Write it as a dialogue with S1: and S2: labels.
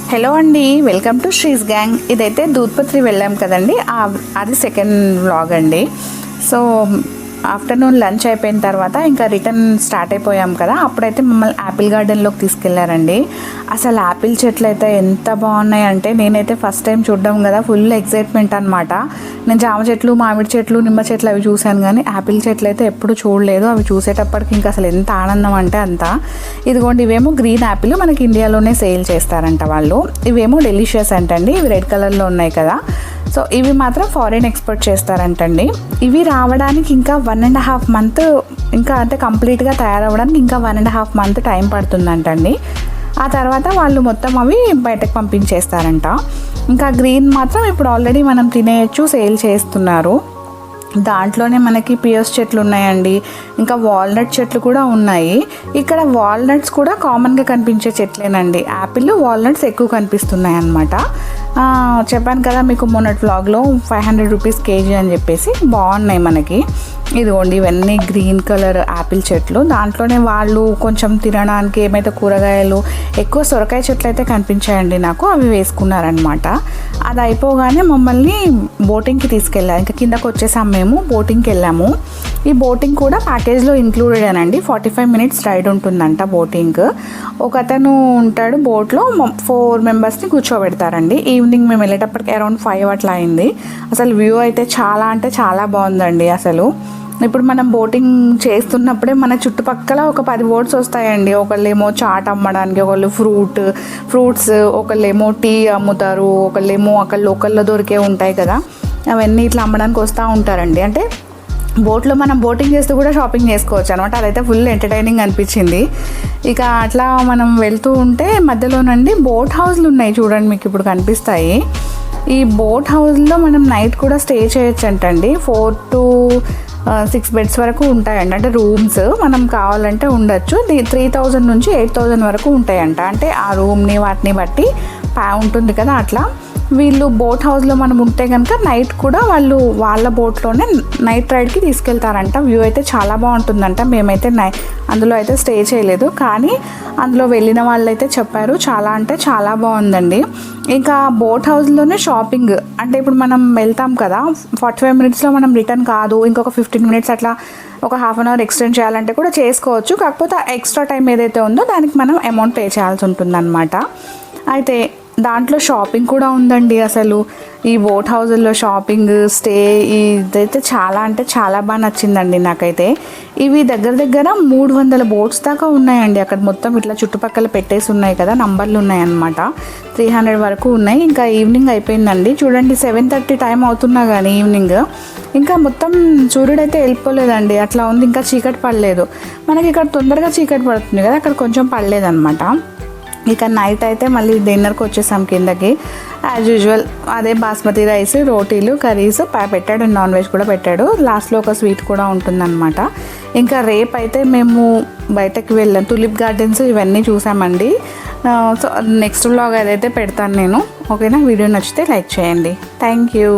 S1: Hello అండి, welcome to శ్రీస్ gang. ఇదైతే దూద్పత్రి వెళ్ళాం కదండి, అది సెకండ్ వ్లాగ్ అండి. సో ఆఫ్టర్నూన్ లంచ్ అయిపోయిన తర్వాత ఇంకా రిటర్న్ స్టార్ట్ అయిపోయాం కదా, అప్పుడైతే మమ్మల్ని యాపిల్ గార్డెన్లోకి తీసుకెళ్లారండి. అసలు యాపిల్ చెట్లు అయితే ఎంత బాగున్నాయి అంటే, నేనైతే ఫస్ట్ టైం చూడడం కదా, ఫుల్ ఎక్సైట్మెంట్ అనమాట. నేను జామ చెట్లు, మామిడి చెట్లు, నిమ్మ చెట్లు అవి చూశాను, కానీ యాపిల్ చెట్లు అయితే ఎప్పుడు చూడలేదు. అవి చూసేటప్పటికి ఇంకా అసలు ఎంత ఆనందం అంటే అంత. ఇదిగోండి, ఇవేమో గ్రీన్ యాపిల్, మనకి ఇండియాలోనే సేల్ చేస్తారంట వాళ్ళు. ఇవేమో డెలిషియస్ అంటండి, ఇవి రెడ్ కలర్లో ఉన్నాయి కదా. సో ఇవి మాత్రం ఫారిన్ ఎక్స్పోర్ట్ చేస్తారంటండి. ఇవి రావడానికి ఇంకా 1.5 month, ఇంకా అంటే కంప్లీట్గా తయారవ్వడానికి ఇంకా 1.5 month టైం పడుతుందంటండి. ఆ తర్వాత వాళ్ళు మొత్తం అవి బయటకు పంపించేస్తారంట. ఇంకా గ్రీన్ మాత్రం ఇప్పుడు ఆల్రెడీ మనం తినేయచ్చు, సేల్ చేస్తున్నారు. దాంట్లోనే మనకి పియర్స్ చెట్లు ఉన్నాయండి, ఇంకా వాల్నట్ చెట్లు కూడా ఉన్నాయి. ఇక్కడ వాల్నట్స్ కూడా కామన్గా కనిపించే చెట్లేనండి. యాపిల్, వాల్నట్స్ ఎక్కువ కనిపిస్తున్నాయి అన్నమాట. చెప్పాను కదా మీకు మొన్నటి వ్లాగ్లో 500 రూపీస్ కేజీ అని చెప్పేసి. బాగున్నాయి మనకి. ఇదిగోండి, ఇవన్నీ గ్రీన్ కలర్ యాపిల్ చెట్లు. దాంట్లోనే వాళ్ళు కొంచెం తినడానికి ఏమైతే కూరగాయలు, ఎక్కువ సొరకాయ చెట్లు అయితే కనిపించాయండి నాకు, అవి వేసుకున్నారనమాట. అది అయిపోగానే మమ్మల్ని బోటింగ్కి తీసుకెళ్ళారు. ఇంకా కిందకు వచ్చేసాము, మేము బోటింగ్కి వెళ్ళాము. ఈ బోటింగ్ కూడా ప్యాకేజ్లో ఇంక్లూడెడ్ అనండి. 45 minutes రైడ్ ఉంటుందంట బోటింగ్. ఒక అతను ఉంటాడు బోట్లో, 4 members కూర్చోబెడతారండి. ఈవినింగ్ మేము వెళ్ళేటప్పటికి అరౌండ్ 5 అట్లా అయింది. అసలు వ్యూ అయితే చాలా అంటే చాలా బాగుందండి. అసలు ఇప్పుడు మనం బోటింగ్ చేస్తున్నప్పుడే మన చుట్టుపక్కల ఒక 10 boats వస్తాయండి. ఒకళ్ళేమో చాట్ అమ్మడానికి, ఒకళ్ళు ఫ్రూట్స్, ఒకళ్ళేమో టీ అమ్ముతారు, ఒకళ్ళేమో అక్కడ లోకల్లో దొరికే ఉంటాయి కదా, అవన్నీ ఇట్లా అమ్మడానికి వస్తూ ఉంటారండి. అంటే బోట్లో మనం బోటింగ్ చేస్తూ కూడా షాపింగ్ చేసుకోవచ్చు అనమాట. అదైతే ఫుల్ ఎంటర్టైనింగ్ అనిపించింది. ఇక అట్లా మనం వెళ్తూ ఉంటే మధ్యలోనండి బోట్ హౌస్లు ఉన్నాయి చూడండి, మీకు ఇప్పుడు కనిపిస్తాయి. ఈ బోట్ హౌస్లో మనం నైట్ కూడా స్టే చేయొచ్చు అంటండి. 4 to 6 beds వరకు ఉంటాయండి, అంటే రూమ్స్. మనం కావాలంటే ఉండొచ్చు. 3000 నుంచి 8000 వరకు ఉంటాయంట. అంటే ఆ రూమ్ని వాటిని బట్టి ఉంటుంది కదా. అట్లా వీళ్ళు బోట్ హౌస్లో మనం ఉంటే కనుక నైట్ కూడా వాళ్ళు వాళ్ళ బోట్లోనే నైట్ రైడ్కి తీసుకెళ్తారంట. వ్యూ అయితే చాలా బాగుంటుందంట. మేమైతే అందులో అయితే స్టే చేయలేదు, కానీ అందులో వెళ్ళిన వాళ్ళైతే చెప్పారు చాలా అంటే చాలా బాగుందండి. ఇంకా బోట్ హౌస్లోనే షాపింగ్, అంటే ఇప్పుడు మనం వెళ్తాం కదా, 45 minutesలో మనం రిటర్న్ కాదు, ఇంకొక 15 minutes అట్లా ఒక ½ hour ఎక్స్టెండ్ చేయాలంటే కూడా చేసుకోవచ్చు. కాకపోతే ఎక్స్ట్రా టైం ఏదైతే ఉందో దానికి మనం అమౌంట్ పే చేయాల్సి ఉంటుందన్నమాట. అయితే దాంట్లో షాపింగ్ కూడా ఉందండి. అసలు ఈ బోట్ హౌజుల్లో షాపింగ్, స్టే, ఇదైతే చాలా అంటే చాలా బాగా నచ్చిందండి నాకైతే. ఇవి దగ్గర 300 boats దాకా ఉన్నాయండి అక్కడ. మొత్తం ఇట్లా చుట్టుపక్కల పెట్టేసి ఉన్నాయి కదా, నంబర్లు ఉన్నాయన్నమాట. 300 వరకు ఉన్నాయి. ఇంకా ఈవినింగ్ అయిపోయిందండి చూడండి, 7:30 టైం అవుతున్నా కానీ ఈవినింగ్ ఇంకా మొత్తం సూర్యుడైతే వెళ్ళిపోలేదండి, అట్లా ఉంది. ఇంకా చీకటి పడలేదు. మనకి ఇక్కడ తొందరగా చీకటి పడుతుంది కదా, అక్కడ కొంచెం పడలేదన్నమాట. ఇక నైట్ అయితే మళ్ళీ డిన్నర్కి వచ్చేసాం కిందకి. యాజ్ యూజువల్ అదే బాస్మతి రైస్, రోటీలు, కర్రీస్ పెట్టాడు, నాన్ వెజ్ కూడా పెట్టాడు. లాస్ట్లో ఒక స్వీట్ కూడా ఉంటుందన్నమాట. ఇంకా రేపు అయితే మేము బయటకు వెళ్ళాం, టులిప్ గార్డెన్స్ ఇవన్నీ చూసామండి. సో నెక్స్ట్ వ్లాగ్ అదైతే పెడతాను నేను. ఓకేనా? వీడియో నచ్చితే లైక్ చేయండి. Thank you.